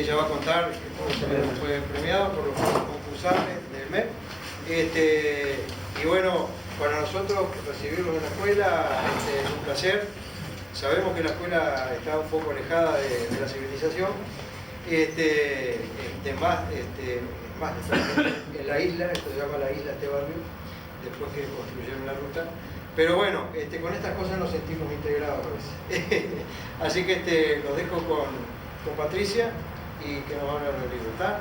ya va a contar cómo fue premiado por los concursables del MEP. Y bueno, para nosotros recibirlos en la escuela es un placer. Sabemos que la escuela está un poco alejada de la civilización. Más en la isla, esto se llama la isla, este barrio, después que construyeron la ruta. Pero bueno, con estas cosas nos sentimos integrados a veces. Así que los dejo con Patricia y que nos va a hablar del libro. ¿Está?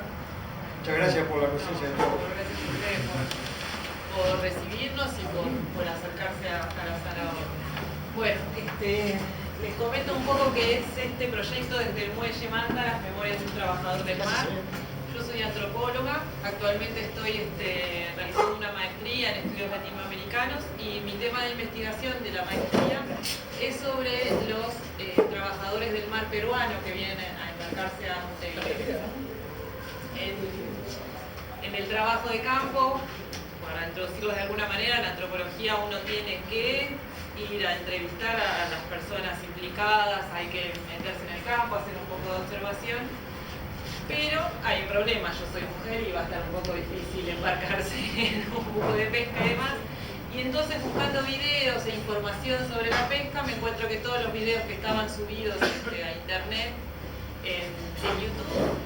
Muchas gracias por la presencia de todos. Gracias a ustedes por recibirnos y por acercarse a la sala hoy. Bueno, les comento un poco qué es este proyecto desde el Muelle Manta, las memorias de un trabajador del mar. Yo soy antropóloga, actualmente estoy realizando una maestría en estudios latinoamericanos y mi tema de investigación de la maestría es sobre los trabajadores del mar peruano que vienen a embarcarse en el trabajo de campo. Para introducirlo de alguna manera, en la antropología uno tiene que ir a entrevistar a las personas implicadas, hay que meterse en el campo, hacer un poco de observación. Pero hay un problema, yo soy mujer y va a estar un poco difícil embarcarse en un buque de pesca y demás. Y entonces buscando videos e información sobre la pesca me encuentro que todos los videos que estaban subidos a internet, en YouTube,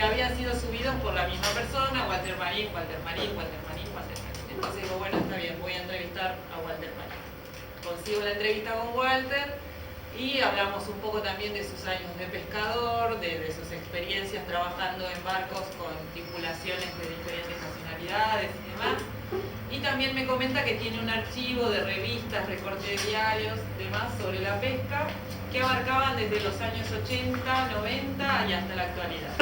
habían sido subidos por la misma persona, Walter Marín. Entonces digo, bueno, está bien, voy a entrevistar a Walter Marín. Consigo la entrevista con Walter y hablamos un poco también de sus años de pescador, de sus experiencias trabajando en barcos con tripulaciones de diferentes nacionalidades y demás. Y también me comenta que tiene un archivo de revistas, recortes de diarios, demás sobre la pesca, que abarcaban desde los años 80, 90 y hasta la actualidad.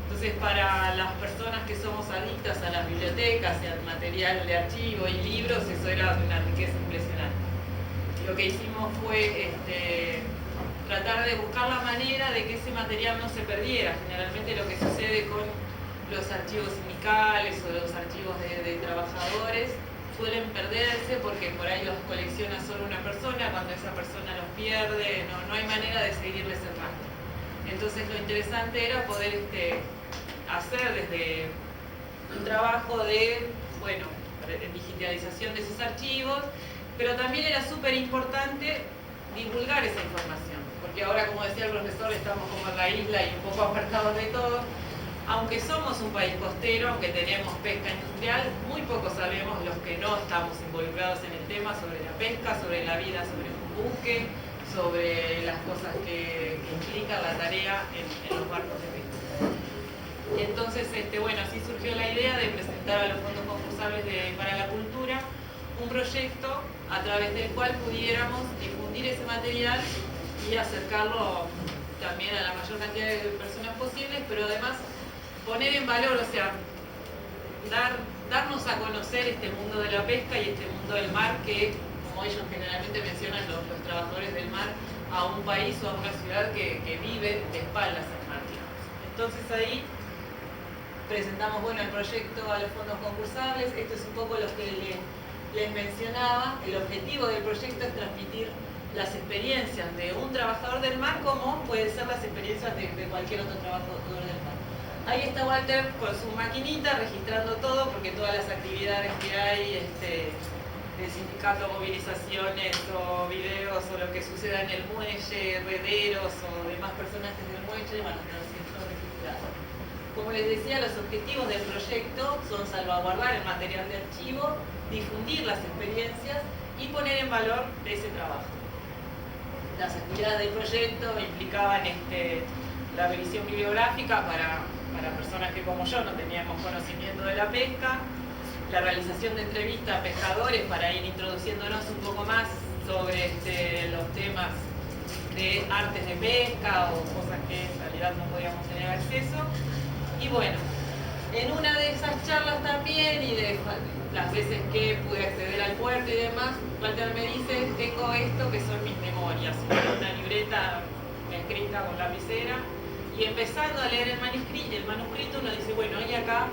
Entonces, para las personas que somos adictas a las bibliotecas y al material de archivo y libros, eso era de una riqueza impresionante. Lo que hicimos fue tratar de buscar la manera de que ese material no se perdiera. Generalmente lo que sucede con los archivos sindicales o los archivos de trabajadores suelen perderse porque por ahí los colecciona solo una persona, cuando esa persona los pierde, no hay manera de seguirles el rastro. Entonces lo interesante era poder hacer desde un trabajo de, digitalización de esos archivos, pero también era súper importante divulgar esa información, porque ahora, como decía el profesor, estamos como en la isla y un poco apartados de todo. Aunque somos un país costero, aunque tenemos pesca industrial, muy poco sabemos los que no estamos involucrados en el tema sobre la pesca, sobre la vida sobre un buque, sobre las cosas que implica la tarea en los barcos de pesca. Entonces, así surgió la idea de presentar a los fondos concursables para la cultura un proyecto a través del cual pudiéramos difundir ese material y acercarlo también a la mayor cantidad de personas posibles, pero además poner en valor, darnos a conocer este mundo de la pesca y este mundo del mar que, como ellos generalmente mencionan, los trabajadores del mar, a un país o a una ciudad que vive de espaldas al mar, digamos. Entonces ahí presentamos el proyecto a los fondos concursables. Esto es un poco lo que les mencionaba. El objetivo del proyecto es transmitir las experiencias de un trabajador del mar como pueden ser las experiencias de cualquier otro trabajador del mar. Ahí está Walter con su maquinita registrando todo, porque todas las actividades que hay de sindicato, movilizaciones o videos o lo que suceda en el muelle, rederos o demás personajes del muelle van a estar siendo registrados. Como les decía, los objetivos del proyecto son salvaguardar el material de archivo, difundir las experiencias y poner en valor ese trabajo. Las actividades del proyecto implicaban la revisión bibliográfica para personas que como yo no teníamos conocimiento de la pesca, la realización de entrevistas a pescadores para ir introduciéndonos un poco más sobre los temas de artes de pesca o cosas que en realidad no podíamos tener acceso. Y en una de esas charlas también y de las veces que pude acceder al puerto y demás, Walter me dice, tengo esto que son mis memorias, una libreta escrita con lapicera, y empezando a leer el manuscrito uno dice, hay acá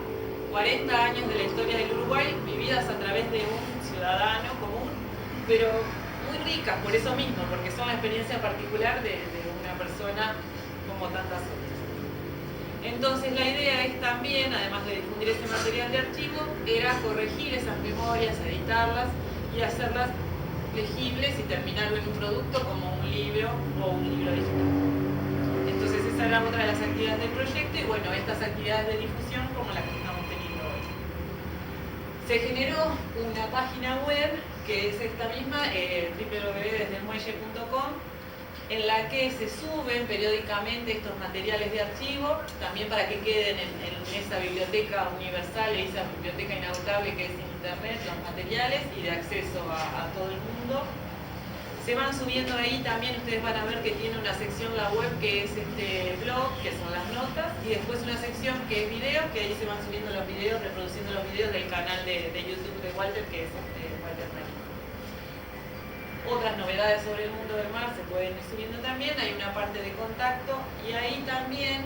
40 años de la historia del Uruguay vividas a través de un ciudadano común, pero muy ricas por eso mismo, porque son la experiencia particular de una persona como tantas otras. Entonces la idea es también, además de difundir ese material de archivo, era corregir esas memorias, editarlas y hacerlas legibles y terminarlo en un producto como un libro o un libro digital. Entonces esa era otra de las actividades del proyecto y bueno, estas actividades de difusión como las que estamos teniendo hoy. Se generó una página web que es esta misma, www.desdelmuelle.com, en la que se suben periódicamente estos materiales de archivo, también para que queden en esa biblioteca universal, esa biblioteca inagotable que es Internet, los materiales y de acceso a todo el mundo. Se van subiendo ahí también, ustedes van a ver que tiene una sección la web que es este blog, que son las notas, y después una sección que es videos, que ahí se van subiendo los videos, reproduciendo los videos del canal de YouTube de Walter, que es Walter Marín. Otras novedades sobre el mundo del mar se pueden ir subiendo también, hay una parte de contacto y ahí también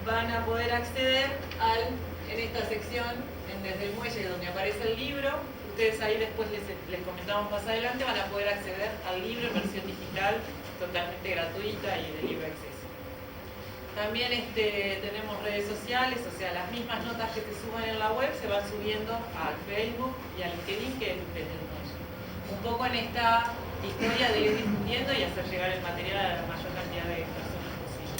van a poder acceder en esta sección, desde el muelle donde aparece el libro. Ustedes ahí después les comentamos más adelante, van a poder acceder al libro en versión digital, totalmente gratuita y de libre acceso. También tenemos redes sociales, o sea, las mismas notas que se suben en la web se van subiendo al Facebook y al LinkedIn, que es desde el muelle. Un poco en esta historia de ir difundiendo y hacer llegar el material a la mayor cantidad de personas posible.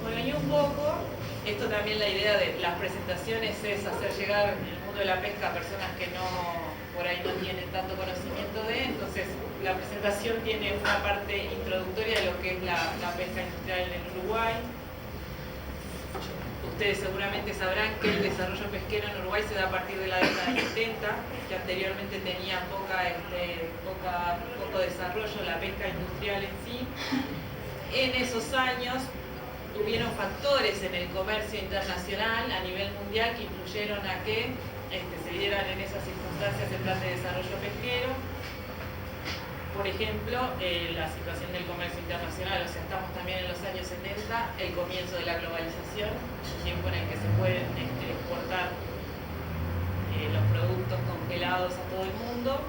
Bueno, y un poco, esto también la idea de las presentaciones es hacer llegar en el mundo de la pesca a personas que por ahí no tienen tanto conocimiento entonces la presentación tiene una parte introductoria de lo que es la pesca industrial en Uruguay. Ustedes seguramente sabrán que el desarrollo pesquero en Uruguay se da a partir de la década del 70, que anteriormente tenía poco desarrollo la pesca industrial en sí. En esos años hubieron factores en el comercio internacional a nivel mundial que influyeron a que se dieran en esas circunstancias el plan de desarrollo pesquero. Por ejemplo, la situación del comercio internacional, o sea, estamos también en los años 70, el comienzo de la globalización, tiempo en el que se pueden exportar los productos congelados a todo el mundo.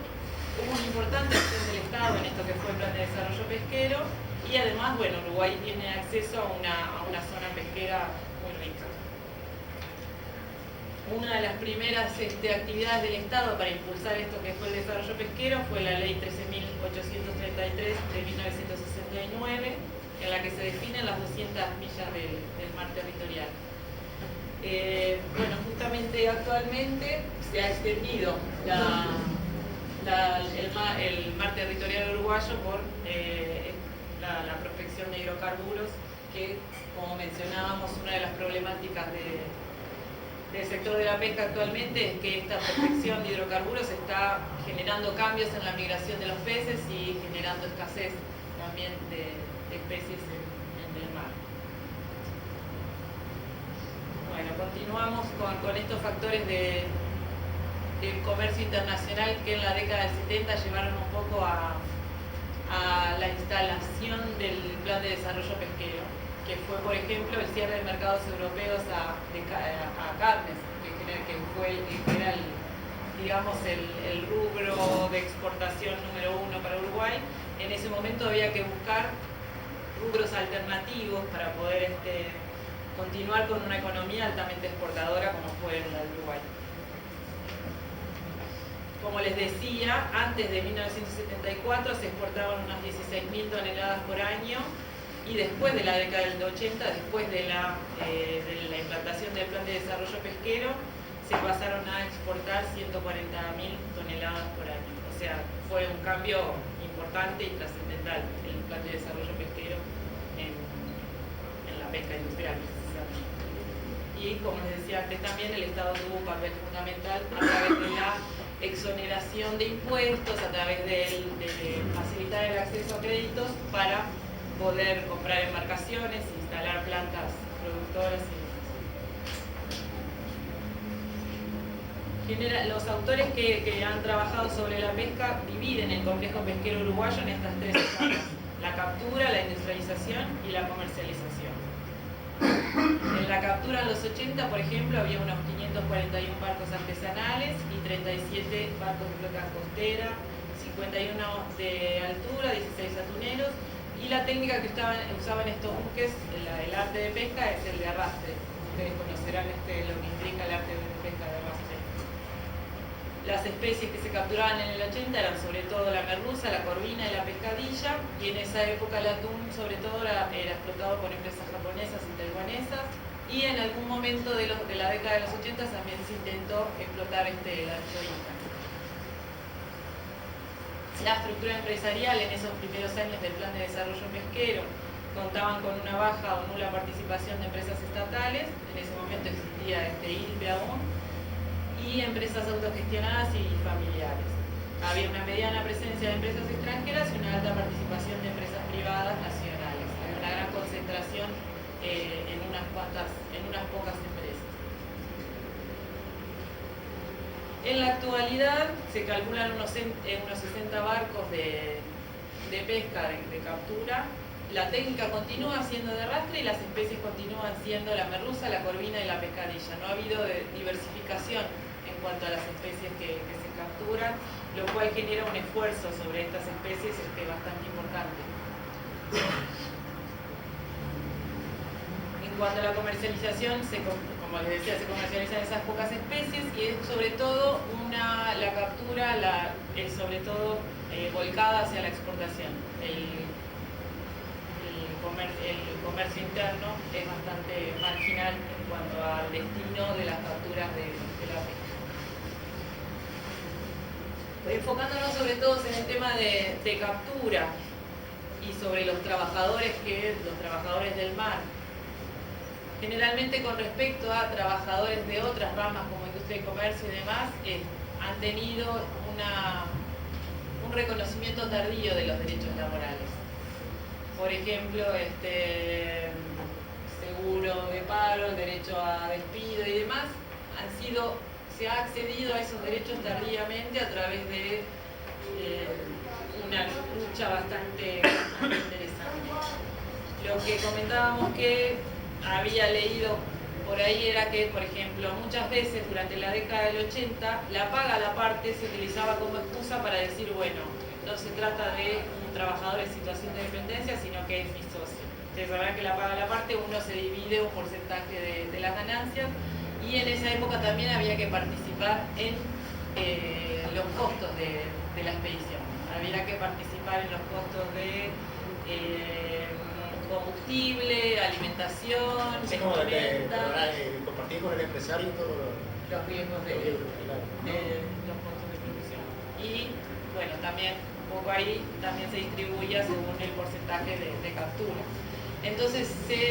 Hubo una importante acción del Estado en esto que fue el plan de desarrollo pesquero y además, bueno, Uruguay tiene acceso a una zona pesquera muy rica. Una de las primeras actividades del Estado para impulsar esto que fue el desarrollo pesquero fue la Ley 13.833 de 1969, en la que se definen las 200 millas del mar territorial. Bueno, justamente actualmente se ha extendido el mar territorial uruguayo por la prospección de hidrocarburos, que, como mencionábamos, una de las problemáticas del sector de la pesca actualmente es que esta prospección de hidrocarburos está generando cambios en la migración de los peces y generando escasez también de especies en el mar. Bueno, continuamos con estos factores del comercio internacional que en la década del 70 llevaron un poco a la instalación del plan de desarrollo pesquero, que fue, por ejemplo, el cierre de mercados europeos a carnes, que era el rubro de exportación número 1 para Uruguay. En ese momento había que buscar rubros alternativos para poder continuar con una economía altamente exportadora como fue la de Uruguay. Como les decía, antes de 1974 se exportaban unas 16.000 toneladas por año y después de la década del 80, después de la implantación del plan de desarrollo pesquero, se pasaron a exportar 140.000 toneladas por año. O sea, fue un cambio importante y trascendental el plan de desarrollo pesquero en la pesca industrial, precisamente. Y como les decía antes también, el Estado tuvo un papel fundamental a través de la exoneración de impuestos, a través de facilitar el acceso a créditos para poder comprar embarcaciones, instalar plantas productoras los autores que han trabajado sobre la pesca dividen el complejo pesquero uruguayo en estas tres etapas: la captura, la industrialización y la comercialización. En la captura en los 80, por ejemplo, había unos 541 barcos artesanales y 37 barcos de flota costera, 51 de altura, 16 atuneros Y la técnica que usaban estos buques, el arte de pesca, es el de arrastre. Ustedes conocerán lo que implica el arte de pesca de arrastre. Las especies que se capturaban en el 80 eran sobre todo la merluza, la corvina y la pescadilla, y en esa época el atún sobre todo era explotado por empresas japonesas y taiwanesas, y en algún momento de la década de los 80 también se intentó explotar el anchoita. La estructura empresarial en esos primeros años del Plan de Desarrollo Pesquero contaban con una baja o nula participación de empresas estatales, en ese momento existía ILPE aún, y empresas autogestionadas y familiares. Había una mediana presencia de empresas extranjeras y una alta participación de empresas privadas nacionales. Había una gran concentración en unas pocas empresas. En la actualidad se calculan unos 60 barcos de pesca, de captura. La técnica continúa siendo de arrastre y las especies continúan siendo la merluza, la corvina y la pescadilla. No ha habido diversificación en cuanto a las especies que se capturan, lo cual genera un esfuerzo sobre estas especies bastante importante. En cuanto a la comercialización, como les decía, se comercializan esas pocas especies y es sobre todo la captura es sobre todo volcada hacia la exportación. El comercio interno es bastante marginal en cuanto al destino de las capturas de la pesca. Enfocándonos sobre todo en el tema de captura y sobre los trabajadores del mar. Generalmente con respecto a trabajadores de otras ramas como industria y comercio y demás, han tenido un reconocimiento tardío de los derechos laborales. Por ejemplo, seguro de paro, el derecho a despido y demás, se ha accedido a esos derechos tardíamente a través de una lucha bastante interesante. Lo que comentábamos que había leído por ahí era que, por ejemplo, muchas veces durante la década del 80, la paga a la parte se utilizaba como excusa para decir, bueno, no se trata de un trabajador en situación de dependencia, sino que es mi socio. Ustedes sabrán que la paga a la parte uno se divide un porcentaje de las ganancias y en esa época también había que participar en los costos de la expedición. Había que participar en los costos de combustible, alimentación, vestimenta. Compartir con el empresario todos los riesgos de los costos de producción. Y bueno, también un poco ahí también se distribuía según el porcentaje de captura. Entonces